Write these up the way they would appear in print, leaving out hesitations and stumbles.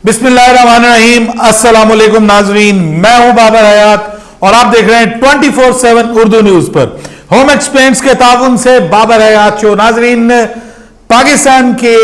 बिस्मिल्लाहिर्रहमानिर्रहीम। अस्सलाम वालेकुम नाजरीन, मैं हूं बाबर हयात और आप देख रहे हैं 24/7 उर्दू न्यूज पर। होम एक्सप्लेन्स के ताउन से बाबर हयात शो। नाजरीन, पाकिस्तान के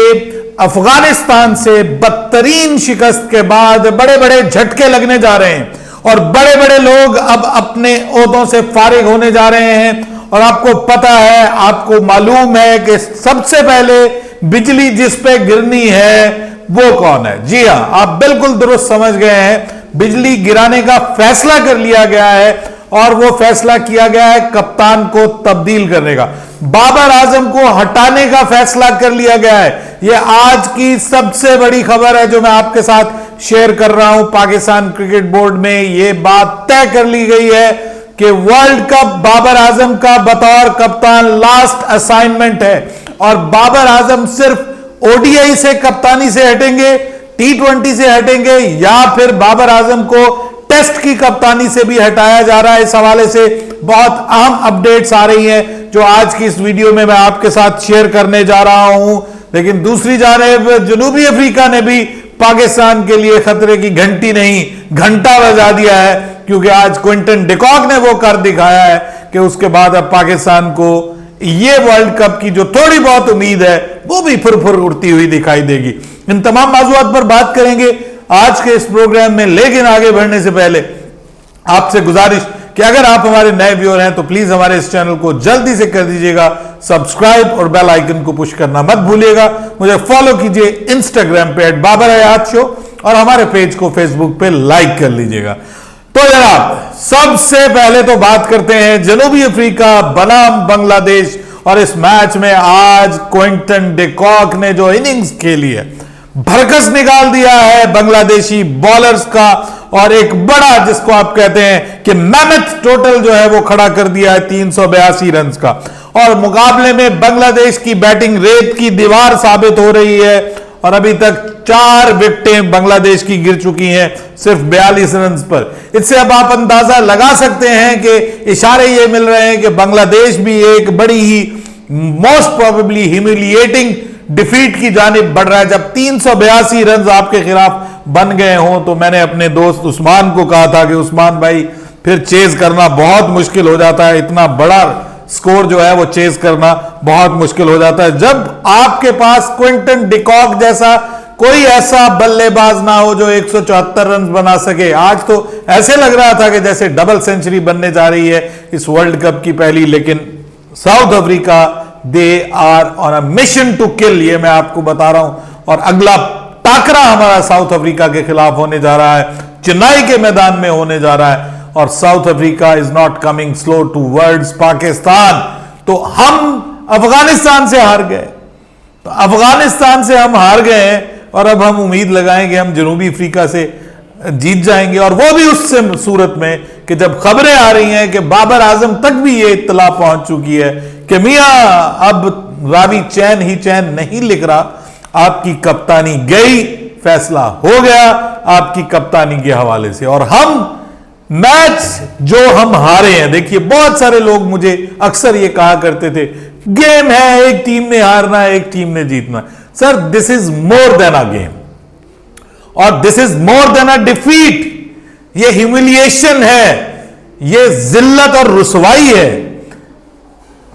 अफगानिस्तान से बदतरीन शिकस्त के बाद बड़े बड़े झटके लगने जा रहे हैं और बड़े बड़े लोग अब अपने ओहदों से फारिग होने जा रहे हैं। और आपको पता है, आपको मालूम है कि सबसे पहले बिजली जिस पे गिरनी है वो कौन है? जी हां, आप बिल्कुल दुरुस्त समझ गए हैं। बिजली गिराने का फैसला कर लिया गया है और वो फैसला किया गया है कप्तान को तब्दील करने का। बाबर आजम को हटाने का फैसला कर लिया गया है। यह आज की सबसे बड़ी खबर है जो मैं आपके साथ शेयर कर रहा हूं। पाकिस्तान क्रिकेट बोर्ड में यह बात तय कर ली गई है कि वर्ल्ड कप बाबर आजम का बतौर कप्तान लास्ट असाइनमेंट है और बाबर आजम सिर्फ ओडीआई से कप्तानी से हटेंगे, T20 से हटेंगे या फिर बाबर आजम को टेस्ट की कप्तानी से भी हटाया जा रहा है। इस हवाले से बहुत अहम अपडेट्स आ रही हैं जो आज की इस वीडियो में मैं आपके साथ शेयर करने जा रहा हूं। लेकिन दूसरी जानिब जनूबी अफ्रीका ने भी पाकिस्तान के लिए खतरे की घंटी नहीं, घंटा बजा दिया है, क्योंकि आज क्विंटन डिकॉक ने वो कर दिखाया है कि उसके बाद अब पाकिस्तान को ये वर्ल्ड कप की जो थोड़ी बहुत उम्मीद है वो भी फुर उड़ती हुई दिखाई देगी। इन तमाम मौजूआत पर बात करेंगे आज के इस प्रोग्राम में। लेकिन आगे बढ़ने से पहले आपसे गुजारिश कि अगर आप हमारे नए व्यूअर हैं तो प्लीज हमारे इस चैनल को जल्दी से कर दीजिएगा सब्सक्राइब और बेल आइकन को पुश करना मत भूलिएगा। मुझे फॉलो कीजिए इंस्टाग्राम पे @बाबर हयात शो और हमारे पेज को फेसबुक पे लाइक कर लीजिएगा। तो जनाब, सबसे पहले तो बात करते हैं जनूबी अफ्रीका बनाम बांग्लादेश। और इस मैच में आज क्विंटन डिकॉक ने जो इनिंग्स खेली है, भरकस निकाल दिया है बांग्लादेशी बॉलर्स का और एक बड़ा, जिसको आप कहते हैं कि मैमथ टोटल जो है वो खड़ा कर दिया है 382 रन का। और मुकाबले में बांग्लादेश की बैटिंग रेत की दीवार साबित हो रही है और अभी तक 4 विकेटें बांग्लादेश की गिर चुकी हैं सिर्फ 42 रन पर। इससे अब आप अंदाजा लगा सकते हैं कि इशारे ये मिल रहे हैं कि बांग्लादेश भी एक बड़ी ही मोस्ट प्रोबेबली ह्यूमिलिएटिंग डिफीट की जानिब बढ़ रहा है। जब 382 रन आपके खिलाफ बन गए हों तो मैंने अपने दोस्त उस्मान को कहा था कि उस्मान भाई, फिर चेज करना बहुत मुश्किल हो जाता है, इतना बड़ा स्कोर जो है वो चेज करना बहुत मुश्किल हो जाता है जब आपके पास क्विंटन डिकॉक जैसा कोई ऐसा बल्लेबाज ना हो जो 174 रन बना सके। आज तो ऐसे लग रहा था कि जैसे डबल सेंचुरी बनने जा रही है इस वर्ल्ड कप की पहली। लेकिन South Africa, they are on a mission to kill, ये मैं आपको बता रहा हूं। और अगला टाकरा हमारा साउथ अफ्रीका के खिलाफ होने जा रहा है, चेन्नई के मैदान में होने जा रहा है। और south Africa is not coming slow towards Pakistan. तो हम अफगानिस्तान से हार गए, तो अफगानिस्तान से हम हार गए और अब हम उम्मीद लगाएं कि हम जनूबी अफ्रीका से जीत जाएंगे। और वो भी उस सूरत में कि जब खबरें आ रही हैं कि बाबर आजम तक भी ये इत्तला पहुंच चुकी है कि मियां अब रावी चैन ही चैन नहीं लिख रहा, आपकी कप्तानी गई, फैसला हो गया आपकी कप्तानी के हवाले से। और हम मैच जो हम हारे हैं, देखिए बहुत सारे लोग मुझे अक्सर ये कहा करते थे गेम है, एक टीम ने हारना है, एक टीम ने जीतना। Sir, this is more than a game और this is more than a defeat. ये ह्यूमिलिएशन है, ये जिल्लत और रुसवाई है।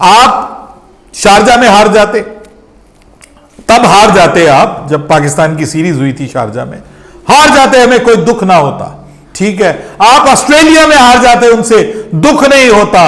आप शारजा में हार जाते, तब हार जाते आप जब पाकिस्तान की सीरीज हुई थी शारजा में, हार जाते, हमें कोई दुख ना होता, ठीक है। आप ऑस्ट्रेलिया में हार जाते, उनसे दुख नहीं होता।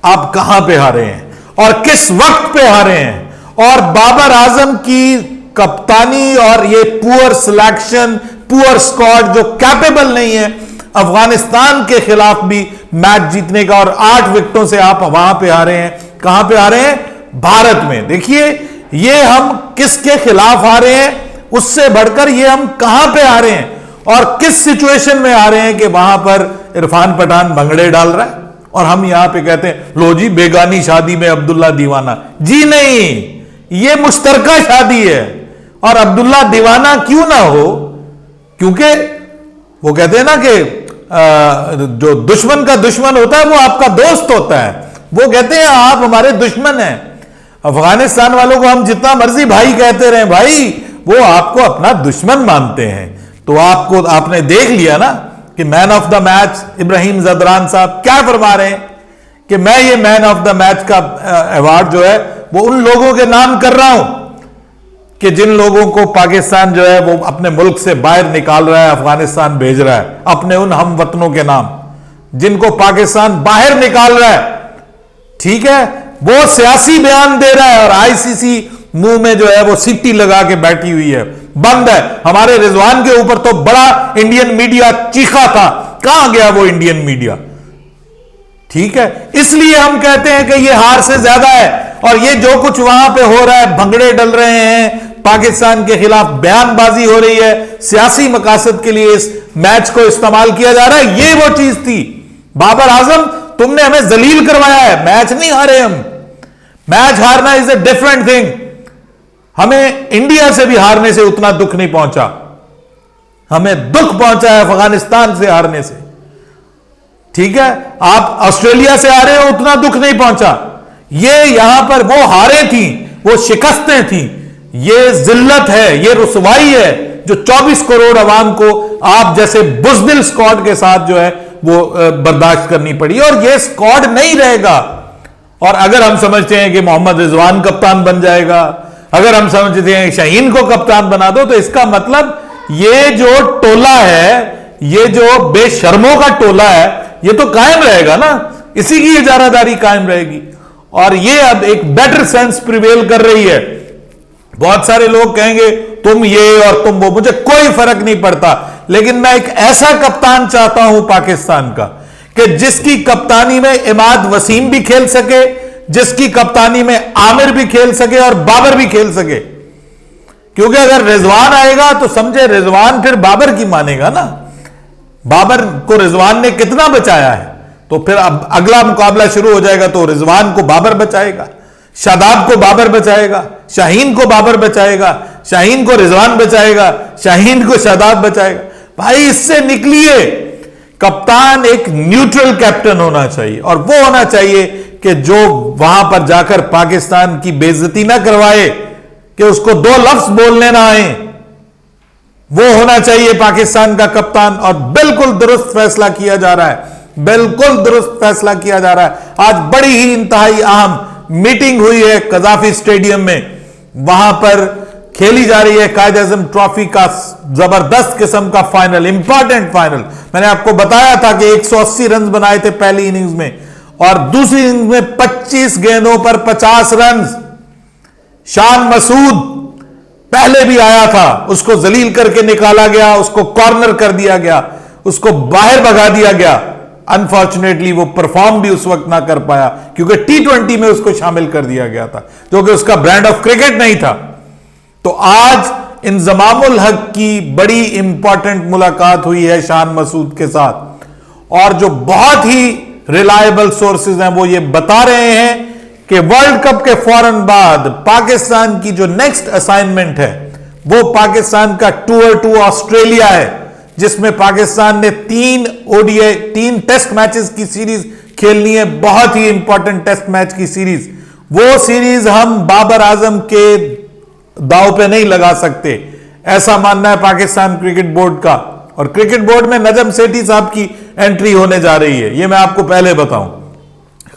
आप कहां पे हारे हैं और किस वक्त पे हारे हैं? और बाबर आजम की कप्तानी और ये पुअर सिलेक्शन, पुअर स्क्वाड जो कैपेबल नहीं है अफगानिस्तान के खिलाफ भी मैच जीतने का। और 8 विकेटों से आप वहां पे हारे हैं। कहां पे हारे हैं? भारत में। देखिए, ये हम किसके खिलाफ हारे हैं, उससे बढ़कर ये हम कहां पे हारे हैं और किस सिचुएशन में आ रहे हैं कि वहां पर इरफान पठान भंगड़े डाल रहा है और हम यहां पे कहते हैं लो जी बेगानी शादी में अब्दुल्ला दीवाना। जी नहीं, ये मुश्तरका शादी है। और अब्दुल्ला दीवाना क्यों ना हो, क्योंकि वो कहते हैं ना कि जो दुश्मन का दुश्मन होता है वो आपका दोस्त होता है। वो कहते हैं आप हमारे दुश्मन हैं। अफगानिस्तान वालों को हम जितना मर्जी भाई कहते रहे, भाई वो आपको अपना दुश्मन मानते हैं। तो आपने देख लिया ना कि man of the match Ibrahim Zadran साहब क्या फरमा रहे हैं कि मैं ये मैन ऑफ द मैच का अवार्ड जो है वो उन लोगों के नाम कर रहा हूं कि जिन लोगों को पाकिस्तान जो है वो अपने मुल्क से बाहर निकाल रहा है, अफगानिस्तान भेज रहा है, अपने उन हम वतनों के नाम जिनको पाकिस्तान बाहर निकाल रहा है। ठीक है, वो सियासी बयान दे रहा है और आईसीसी मुंह में जो है वो सिट्टी लगा के बैठी हुई है, बंद है। हमारे रिजवान के ऊपर तो बड़ा इंडियन मीडिया चीखा था, कहां गया वो इंडियन मीडिया? ठीक है, इसलिए हम कहते हैं कि ये हार से ज्यादा है। और ये जो कुछ वहां पे हो रहा है, भंगड़े डल रहे हैं, पाकिस्तान के खिलाफ बयानबाजी हो रही है, सियासी मकासद के लिए इस मैच को इस्तेमाल किया जा रहा है, ये वो चीज थी। बाबर आजम, तुमने हमें जलील करवाया है, मैच नहीं हारे हम। मैच हारना इज ए डिफरेंट थिंग। हमें इंडिया से भी हारने से उतना दुख नहीं पहुंचा, हमें दुख पहुंचा है अफगानिस्तान से हारने से। ठीक है, आप ऑस्ट्रेलिया से हारे हो, उतना दुख नहीं पहुंचा। ये यहां पर वो हारे थी, वो शिकस्तें थी, ये जिल्लत है, ये रुसवाई है जो 24 करोड़ अवाम को आप जैसे बुज़दिल स्क्वाड के साथ जो है वो बर्दाश्त करनी पड़ी। और ये स्क्वाड नहीं रहेगा। और अगर हम समझते हैं कि मोहम्मद रिजवान कप्तान बन जाएगा, अगर हम समझते हैं शाहीन को कप्तान बना दो, तो इसका मतलब ये जो टोला है, ये जो बेशर्मों का टोला है, ये तो कायम रहेगा ना, इसी की इजारादारी कायम रहेगी। और ये अब एक बेटर सेंस प्रिवेल कर रही है। बहुत सारे लोग कहेंगे तुम ये और तुम वो, मुझे कोई फर्क नहीं पड़ता, लेकिन मैं एक ऐसा कप्तान चाहता हूं पाकिस्तान का कि जिसकी कप्तानी में इमाद वसीम भी खेल सके, जिसकी कप्तानी में आमिर भी खेल सके और बाबर भी खेल सके। क्योंकि अगर रिजवान आएगा तो समझे रिजवान फिर बाबर की मानेगा ना। बाबर को रिजवान ने कितना बचाया है, तो फिर अब अगला मुकाबला शुरू हो जाएगा तो रिजवान को बाबर बचाएगा, शादाब को बाबर बचाएगा, शाहीन को बाबर बचाएगा, शाहीन को रिजवान बचाएगा, शाहीन को शादाब बचाएगा। भाई इससे निकलिए। कप्तान एक न्यूट्रल कैप्टन होना चाहिए, और वो होना चाहिए कि जो वहां पर जाकर पाकिस्तान की बेइज्जती ना करवाए, कि उसको दो लफ्ज बोलने ना आए। वो होना चाहिए पाकिस्तान का कप्तान। और बिल्कुल दुरुस्त फैसला किया जा रहा है, बिल्कुल दुरुस्त फैसला किया जा रहा है। आज बड़ी ही इंतहाई अहम मीटिंग हुई है कजाफी स्टेडियम में, वहां पर खेली जा रही है कायद-ए-आज़म ट्रॉफी का जबरदस्त किस्म का फाइनल, इंपॉर्टेंट फाइनल। मैंने आपको बताया था कि 180 रन बनाए थे पहली इनिंग्स में, और दूसरी इनिंग्स में 25 गेंदों पर 50 रन। शान मसूद पहले भी आया था, उसको जलील करके निकाला गया, उसको कॉर्नर कर दिया गया, उसको बाहर भगा दिया गया। अनफॉर्चुनेटली वो परफॉर्म भी उस वक्त ना कर पाया, क्योंकि T20 में उसको शामिल कर दिया गया था, जो कि उसका ब्रांड ऑफ क्रिकेट नहीं था। तो आज इंजमामुल हक की बड़ी इंपॉर्टेंट मुलाकात हुई है शान मसूद के साथ, और जो बहुत ही रिलायबल सोर्सेज हैं वो ये बता रहे हैं कि वर्ल्ड कप के फौरन बाद पाकिस्तान की जो नेक्स्ट असाइनमेंट है वो पाकिस्तान का टूर टू ऑस्ट्रेलिया है, जिसमें पाकिस्तान ने 3 टेस्ट मैचेस की सीरीज खेलनी है, बहुत ही इंपॉर्टेंट टेस्ट मैच की सीरीज। वो सीरीज हम बाबर आजम के दांव पे नहीं लगा सकते, ऐसा मानना है पाकिस्तान क्रिकेट बोर्ड का। और क्रिकेट बोर्ड में नजम सेठी साहब की एंट्री होने जा रही है, ये मैं आपको पहले बताऊं।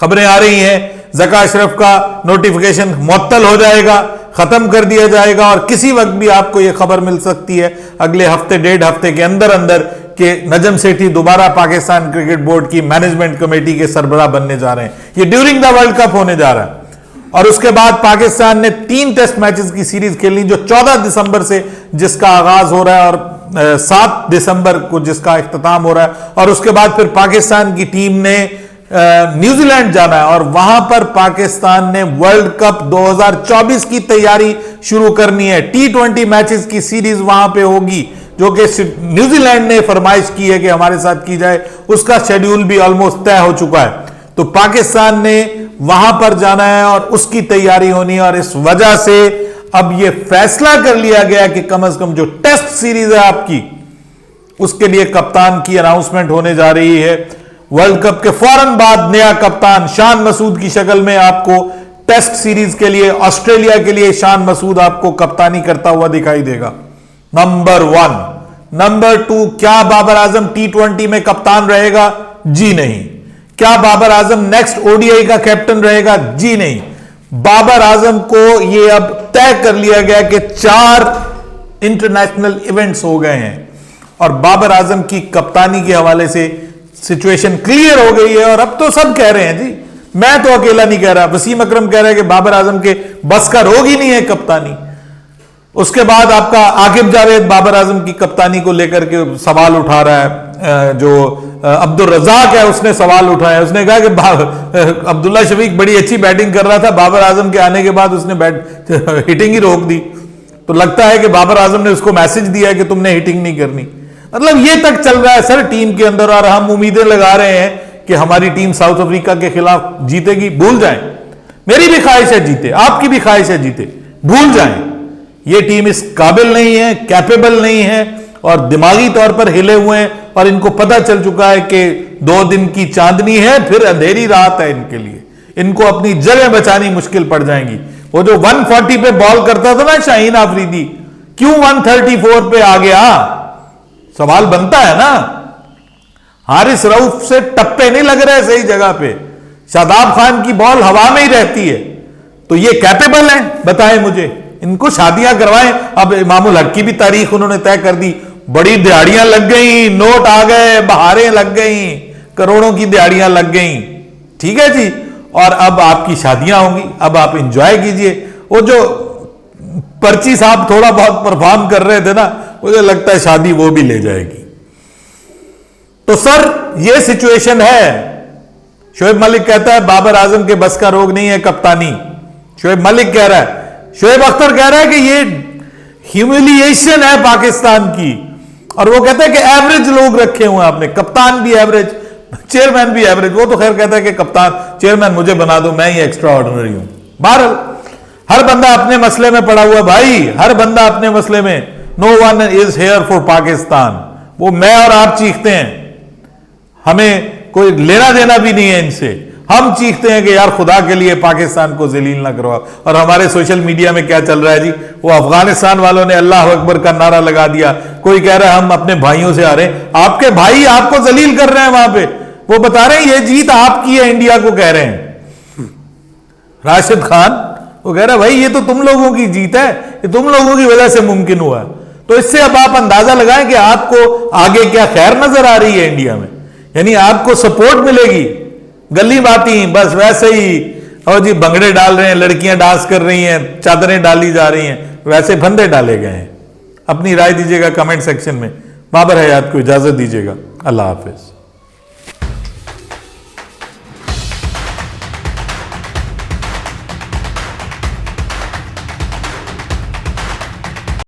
खबरें आ रही हैं ज़का अशरफ का नोटिफिकेशन मुअत्तल हो जाएगा, खत्म कर दिया जाएगा, और किसी वक्त भी आपको यह खबर मिल सकती है अगले हफ्ते 1.5 हफ्ते के अंदर अंदर कि नजम सेठी दोबारा पाकिस्तान क्रिकेट बोर्ड की मैनेजमेंट कमेटी के सरबराह बनने जा रहे हैं। ये ड्यूरिंग द वर्ल्ड कप होने जा रहा है। और उसके बाद पाकिस्तान ने 3 टेस्ट मैचेस की सीरीज खेलनी, जो 14 दिसंबर से जिसका आगाज हो रहा है और 7 दिसंबर को जिसका इख्तिताम हो रहा है। और उसके बाद फिर पाकिस्तान की टीम ने न्यूजीलैंड जाना है, और वहां पर पाकिस्तान ने वर्ल्ड कप 2024 की तैयारी शुरू करनी है। T20 मैचेस की सीरीज वहां पे होगी, जो कि न्यूजीलैंड ने फरमाइश की है कि हमारे साथ की जाए, उसका शेड्यूल भी ऑलमोस्ट तय हो चुका है। तो पाकिस्तान ने वहां पर जाना है और उसकी तैयारी होनी है, और इस वजह से अब यह फैसला कर लिया गया कि कम से कम जो टेस्ट सीरीज है आपकी, उसके लिए कप्तान की अनाउंसमेंट होने जा रही है। वर्ल्ड कप के फौरन बाद नया कप्तान शान मसूद की शक्ल में आपको टेस्ट सीरीज के लिए ऑस्ट्रेलिया के लिए ईशान मसूद आपको कप्तानी करता हुआ दिखाई देगा। नंबर 1। नंबर 2, क्या बाबर आजम T20 में कप्तान रहेगा? जी नहीं। क्या बाबर आजम नेक्स्ट ओडीआई का कैप्टन रहेगा? जी नहीं। बाबर आजम को यह अब तय कर लिया गया कि 4 इंटरनेशनल इवेंट्स हो गए हैं और बाबर आजम की कप्तानी के हवाले से सिचुएशन क्लियर हो गई है। और अब तो सब कह रहे हैं जी, मैं तो अकेला नहीं कह रहा, वसीम अकरम कह रहा है कि बाबर आजम के बस का रोग ही नहीं है कप्तानी। उसके बाद आपका आकिब जावेद बाबर आजम की कप्तानी को लेकर के सवाल उठा रहा है। जो अब्दुल रज़ाक है उसने सवाल उठाया, उसने कहा कि अब्दुल्ला शफीक बड़ी अच्छी बैटिंग कर रहा था, बाबर आजम के आने के बाद उसने हिटिंग ही रोक दी। तो लगता है कि बाबर आजम ने उसको मैसेज दिया है कि तुमने हिटिंग नहीं करनी। मतलब ये तक चल रहा है सर टीम के अंदर, और हम उम्मीदें लगा रहे हैं कि हमारी टीम साउथ अफ्रीका के खिलाफ जीतेगी। भूल जाएं, मेरी भी ख्वाहिश है जीते, आपकी भी ख्वाहिश है जीते। भूल जाएं, ये टीम इस काबिल नहीं है, कैपेबल नहीं है और दिमागी तौर पर हिले हुए हैं। और इनको पता चल चुका है कि 2 दिन की चांदनी है, फिर अंधेरी रात है इनके लिए। इनको अपनी जगह बचानी मुश्किल पड़ जाएंगी। वो जो 140 पे बॉल करता था ना शाहीन आफरीदी, क्यों 134 पे आ गया? सवाल बनता है ना। हारिस रऊफ से टप्पे नहीं लग रहे सही जगह पे, शादाब खान की बॉल हवा में ही रहती है। तो ये कैपेबल हैं? बताएं मुझे। इनको शादियां करवाएं। अब इमामुल हक की भी तारीख उन्होंने तय कर दी, बड़ी दिहाड़ियां लग गई, नोट आ गए, बहारें लग गई, करोड़ों की दिहाड़ियां लग गई। ठीक है जी, और अब आपकी शादियां होंगी, अब आप इंजॉय कीजिए। वो जो पर्ची साहब थोड़ा बहुत परफॉर्म कर रहे थे ना, मुझे लगता है शादी वो भी ले जाएगी। तो सर ये सिचुएशन है। शोएब मलिक कहता है बाबर आजम के बस का रोग नहीं है कप्तानी। शोएब मलिक कह रहा है, शोएब अख्तर कह रहा है कि ये ह्यूमिलिएशन है पाकिस्तान की। और वो कहता है कि एवरेज लोग रखे हुए हैं आपने, कप्तान भी एवरेज, चेयरमैन भी एवरेज। वो तो खैर कहता है कि कप्तान चेयरमैन मुझे बना दो, मैं ही एक्स्ट्रा ऑर्डिनरी हूं। बहरहाल हर बंदा अपने मसले में पड़ा हुआ भाई, हर बंदा अपने मसले में। No one is here for Pakistan. वो मैं और आप चीखते हैं, हमें कोई लेना देना भी नहीं है इनसे। हम चीखते हैं कि यार खुदा के लिए पाकिस्तान को जलील ना करवाओ। और हमारे सोशल मीडिया में क्या चल रहा है जी, वो अफगानिस्तान वालों ने अल्लाह अकबर का नारा लगा दिया। कोई कह रहा है हम अपने भाइयों से आ रहे हैं, आपके भाई आपको जलील कर रहे हैं वहां पे। वो बता रहे हैं ये जीत आपकी है, इंडिया को कह रहे हैं। राशिद खान वो कह रहा है भाई ये तो तुम लोगों की जीत है, ये तुम लोगों की वजह से मुमकिन हुआ है। तो इससे अब आप अंदाजा लगाएं कि आपको आगे क्या खैर नजर आ रही है इंडिया में, यानी आपको सपोर्ट मिलेगी। गली बाती बस वैसे ही, और जी भंगड़े डाल रहे हैं, लड़कियां डांस कर रही हैं, चादरें डाली जा रही हैं, वैसे फंदे डाले गए हैं। अपनी राय दीजिएगा कमेंट सेक्शन में। बाबर हयात को इजाजत दीजिएगा। अल्लाह हाफिज।